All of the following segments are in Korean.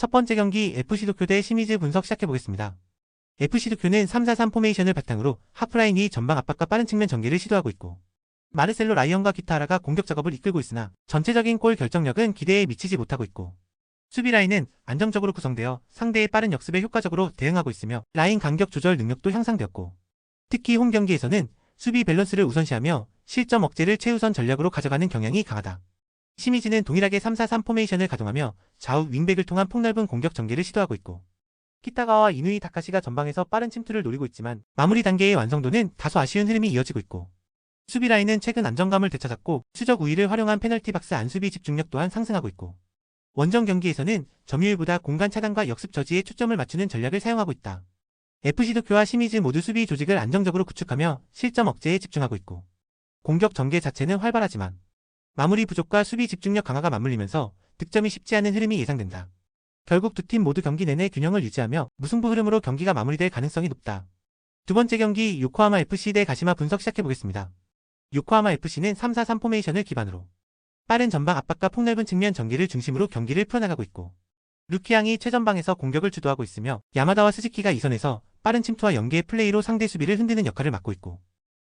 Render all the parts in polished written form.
첫 번째 경기 FC 도쿄 대 시미즈 분석 시작해보겠습니다. FC 도쿄는 3-4-3 포메이션을 바탕으로 하프라인이 전방 압박과 빠른 측면 전개를 시도하고 있고 마르셀로 라이언과 기타하라가 공격 작업을 이끌고 있으나 전체적인 골 결정력은 기대에 미치지 못하고 있고 수비 라인은 안정적으로 구성되어 상대의 빠른 역습에 효과적으로 대응하고 있으며 라인 간격 조절 능력도 향상되었고 특히 홈 경기에서는 수비 밸런스를 우선시하며 실점 억제를 최우선 전략으로 가져가는 경향이 강하다. 시미즈는 동일하게 3-4-3 포메이션을 가동하며 좌우 윙백을 통한 폭넓은 공격 전개를 시도하고 있고 키타가와 이누이 다카시가 전방에서 빠른 침투를 노리고 있지만 마무리 단계의 완성도는 다소 아쉬운 흐름이 이어지고 있고 수비 라인은 최근 안정감을 되찾았고 수적 우위를 활용한 페널티 박스 안수비 집중력 또한 상승하고 있고 원정 경기에서는 점유율보다 공간 차단과 역습 저지에 초점을 맞추는 전략을 사용하고 있다. FC 도쿄와 시미즈 모두 수비 조직을 안정적으로 구축하며 실점 억제에 집중하고 있고 공격 전개 자체는 활발하지만 마무리 부족과 수비 집중력 강화가 맞물리면서 득점이 쉽지 않은 흐름이 예상된다. 결국 두 팀 모두 경기 내내 균형을 유지하며 무승부 흐름으로 경기가 마무리될 가능성이 높다. 두 번째 경기 요코하마 FC 대 가시마 분석 시작해보겠습니다. 요코하마 FC는 3-4-3 포메이션을 기반으로 빠른 전방 압박과 폭넓은 측면 전개를 중심으로 경기를 풀어나가고 있고 루키앙이 최전방에서 공격을 주도하고 있으며 야마다와 스즈키가 이선에서 빠른 침투와 연계의 플레이로 상대 수비를 흔드는 역할을 맡고 있고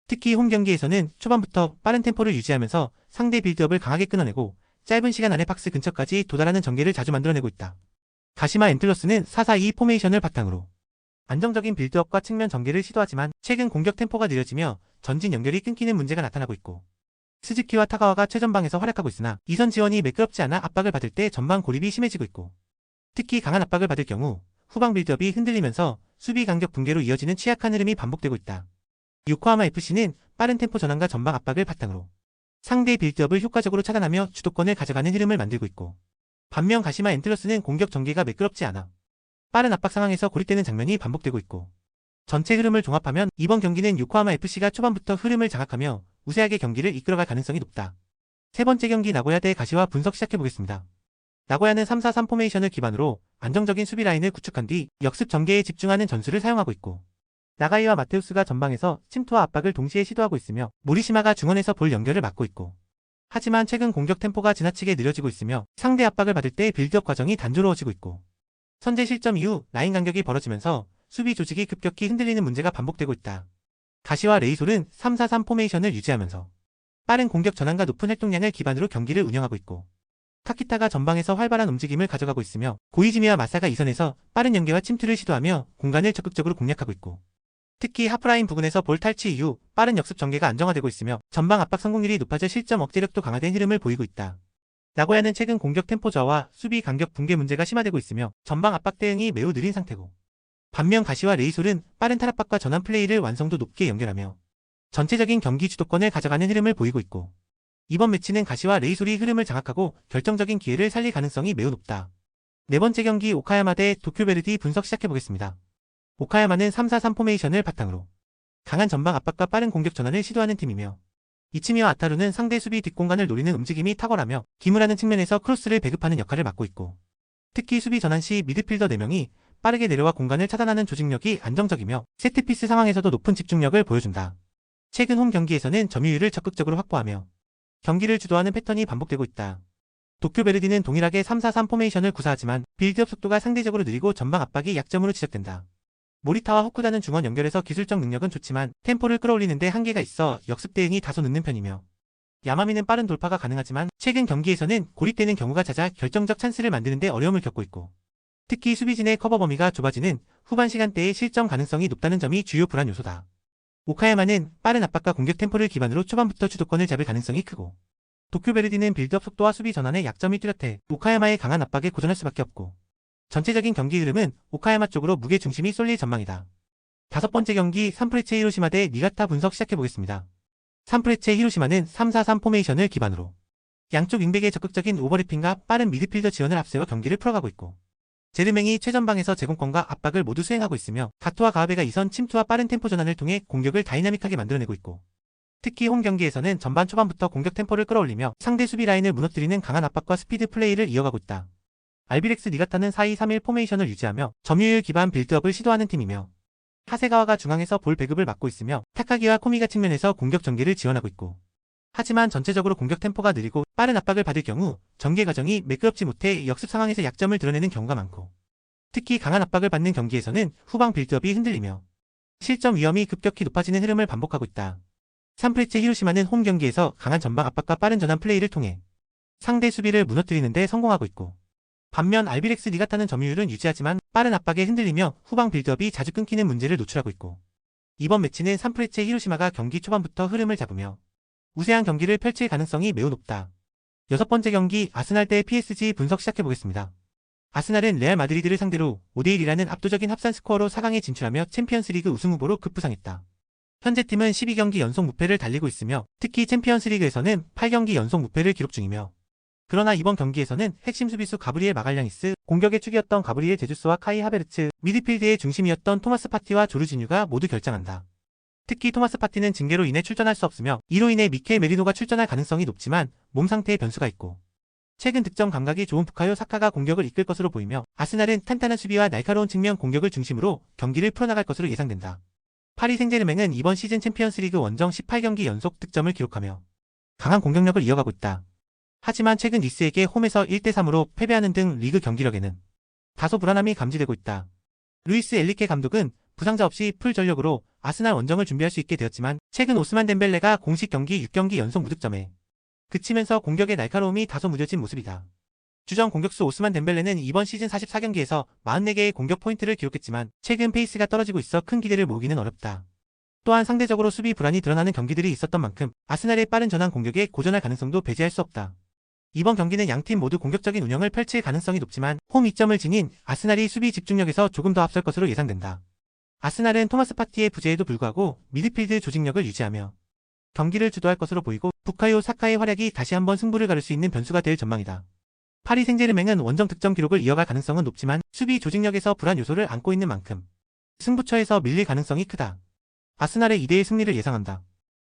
특히 홈 경기에서는 초반부터 빠른 템포를 유지하면서 상대 빌드업을 강하게 끊어내고 짧은 시간 안에 박스 근처까지 도달하는 전개를 자주 만들어내고 있다. 가시마 엔틀러스는 4-4-2 포메이션을 바탕으로 안정적인 빌드업과 측면 전개를 시도하지만 최근 공격 템포가 느려지며 전진 연결이 끊기는 문제가 나타나고 있고 스즈키와 타가와가 최전방에서 활약하고 있으나 이선 지원이 매끄럽지 않아 압박을 받을 때 전방 고립이 심해지고 있고 특히 강한 압박을 받을 경우 후방 빌드업이 흔들리면서 수비 간격 붕괴로 이어지는 취약한 흐름이 반복되고 있다. 요코하마 FC는 빠른 템포 전환과 전방 압박을 바탕으로 상대의 빌드업을 효과적으로 차단하며 주도권을 가져가는 흐름을 만들고 있고 반면 가시마 엔틀러스는 공격 전개가 매끄럽지 않아 빠른 압박 상황에서 고립되는 장면이 반복되고 있고 전체 흐름을 종합하면 이번 경기는 요코하마 FC가 초반부터 흐름을 장악하며 우세하게 경기를 이끌어갈 가능성이 높다. 세 번째 경기 나고야 대 가시와 분석 시작해보겠습니다. 나고야는 3-4-3 포메이션을 기반으로 안정적인 수비 라인을 구축한 뒤 역습 전개에 집중하는 전술을 사용하고 있고 나가이와 마테우스가 전방에서 침투와 압박을 동시에 시도하고 있으며 모리시마가 중원에서 볼 연결을 맡고 있고 하지만 최근 공격 템포가 지나치게 느려지고 있으며 상대 압박을 받을 때 빌드업 과정이 단조로워지고 있고 선제 실점 이후 라인 간격이 벌어지면서 수비 조직이 급격히 흔들리는 문제가 반복되고 있다. 가시와 레이솔은 3-4-3 포메이션을 유지하면서 빠른 공격 전환과 높은 활동량을 기반으로 경기를 운영하고 있고 카키타가 전방에서 활발한 움직임을 가져가고 있으며 고이즈미와 마사가 이선에서 빠른 연계와 침투를 시도하며 공간을 적극적으로 공략하고 있고 특히 하프라인 부근에서 볼 탈취 이후 빠른 역습 전개가 안정화되고 있으며 전방 압박 성공률이 높아져 실점 억제력도 강화된 흐름을 보이고 있다. 나고야는 최근 공격 템포 저하와 수비 간격 붕괴 문제가 심화되고 있으며 전방 압박 대응이 매우 느린 상태고 반면 가시와 레이솔은 빠른 탈압박과 전환 플레이를 완성도 높게 연결하며 전체적인 경기 주도권을 가져가는 흐름을 보이고 있고 이번 매치는 가시와 레이솔이 흐름을 장악하고 결정적인 기회를 살릴 가능성이 매우 높다. 네 번째 경기 오카야마 대 도쿄베르디 분석 시작해보겠습니다. 오카야마는 3-4-3 포메이션을 바탕으로 강한 전방 압박과 빠른 공격 전환을 시도하는 팀이며 이치미와 아타루는 상대 수비 뒷공간을 노리는 움직임이 탁월하며 기무라는 측면에서 크로스를 배급하는 역할을 맡고 있고 특히 수비 전환 시 미드필더 4명이 빠르게 내려와 공간을 차단하는 조직력이 안정적이며 세트피스 상황에서도 높은 집중력을 보여준다. 최근 홈 경기에서는 점유율을 적극적으로 확보하며 경기를 주도하는 패턴이 반복되고 있다. 도쿄베르디는 동일하게 3-4-3 포메이션을 구사하지만 빌드업 속도가 상대적으로 느리고 전방 압박이 약점으로 지적된다. 모리타와 호쿠다는 중원 연결에서 기술적 능력은 좋지만 템포를 끌어올리는 데 한계가 있어 역습 대응이 다소 늦는 편이며 야마미는 빠른 돌파가 가능하지만 최근 경기에서는 고립되는 경우가 잦아 결정적 찬스를 만드는 데 어려움을 겪고 있고 특히 수비진의 커버 범위가 좁아지는 후반 시간대에 실점 가능성이 높다는 점이 주요 불안 요소다. 오카야마는 빠른 압박과 공격 템포를 기반으로 초반부터 주도권을 잡을 가능성이 크고 도쿄베르디는 빌드업 속도와 수비 전환에 약점이 뚜렷해 오카야마의 강한 압박에 고전할 수밖에 없고 전체적인 경기 흐름은 오카야마 쪽으로 무게 중심이 쏠릴 전망이다. 다섯 번째 경기 산프레체 히로시마 대 니가타 분석 시작해보겠습니다. 산프레체 히로시마는 3-4-3 포메이션을 기반으로 양쪽 윙백의 적극적인 오버래핑과 빠른 미드필더 지원을 앞세워 경기를 풀어가고 있고 제르맹이 최전방에서 제공권과 압박을 모두 수행하고 있으며 가토와 가하베가 이선 침투와 빠른 템포 전환을 통해 공격을 다이나믹하게 만들어내고 있고 특히 홈 경기에서는 전반 초반부터 공격 템포를 끌어올리며 상대 수비 라인을 무너뜨리는 강한 압박과 스피드 플레이를 이어가고 있다. 알비렉스 니가타는 4-2-3-1 포메이션을 유지하며 점유율 기반 빌드업을 시도하는 팀이며 하세가와가 중앙에서 볼 배급을 맡고 있으며 타카기와 코미가 측면에서 공격 전개를 지원하고 있고 하지만 전체적으로 공격 템포가 느리고 빠른 압박을 받을 경우 전개 과정이 매끄럽지 못해 역습 상황에서 약점을 드러내는 경우가 많고, 특히 강한 압박을 받는 경기에서는 후방 빌드업이 흔들리며 실점 위험이 급격히 높아지는 흐름을 반복하고 있다. 산프레체 히로시마는 홈 경기에서 강한 전방 압박과 빠른 전환 플레이를 통해 상대 수비를 무너뜨리는 데 성공하고 있고, 반면 알비렉스 니가타는 점유율은 유지하지만 빠른 압박에 흔들리며 후방 빌드업이 자주 끊기는 문제를 노출하고 있고, 이번 매치는 산프레체 히로시마가 경기 초반부터 흐름을 잡으며 우세한 경기를 펼칠 가능성이 매우 높다. 여섯 번째 경기 아스날 대 PSG 분석 시작해보겠습니다. 아스날은 레알 마드리드를 상대로 5대1이라는 압도적인 합산 스코어로 4강에 진출하며 챔피언스리그 우승 후보로 급부상했다. 현재 팀은 12경기 연속 무패를 달리고 있으며 특히 챔피언스리그에서는 8경기 연속 무패를 기록 중이며, 그러나 이번 경기에서는 핵심 수비수 가브리엘 마갈량이스, 공격의 축이었던 가브리엘 제주스와 카이 하베르츠, 미드필드의 중심이었던 토마스 파티와 조르지뉴가 모두 결장한다. 특히 토마스 파티는 징계로 인해 출전할 수 없으며 이로 인해 미켈 메리노가 출전할 가능성이 높지만 몸 상태에 변수가 있고, 최근 득점 감각이 좋은 부카요 사카가 공격을 이끌 것으로 보이며 아스날은 탄탄한 수비와 날카로운 측면 공격을 중심으로 경기를 풀어나갈 것으로 예상된다. 파리 생제르맹은 이번 시즌 챔피언스리그 원정 18경기 연속 득점을 기록하며 강한 공격력을 이어가고 있다. 하지만 최근 니스에게 홈에서 1대3으로 패배하는 등 리그 경기력에는 다소 불안함이 감지되고 있다. 루이스 엘리케 감독은 부상자 없이 풀 전력으로 아스날 원정을 준비할 수 있게 되었지만 최근 오스만 덴벨레가 공식 경기 6경기 연속 무득점에 그치면서 공격의 날카로움이 다소 무뎌진 모습이다. 주전 공격수 오스만 덴벨레는 이번 시즌 44경기에서 44개의 공격 포인트를 기록했지만 최근 페이스가 떨어지고 있어 큰 기대를 모으기는 어렵다. 또한 상대적으로 수비 불안이 드러나는 경기들이 있었던 만큼 아스날의 빠른 전환 공격에 고전할 가능성도 배제할 수 없다. 이번 경기는 양팀 모두 공격적인 운영을 펼칠 가능성이 높지만 홈 2점을 지닌 아스날이 수비 집중력에서 조금 더 앞설 것으로 예상된다. 아스날은 토마스 파티의 부재에도 불구하고 미드필드 조직력을 유지하며 경기를 주도할 것으로 보이고 부카요 사카의 활약이 다시 한번 승부를 가를 수 있는 변수가 될 전망이다. 파리 생제르맹은 원정 득점 기록을 이어갈 가능성은 높지만 수비 조직력에서 불안 요소를 안고 있는 만큼 승부처에서 밀릴 가능성이 크다. 아스날의 2대1 승리를 예상한다.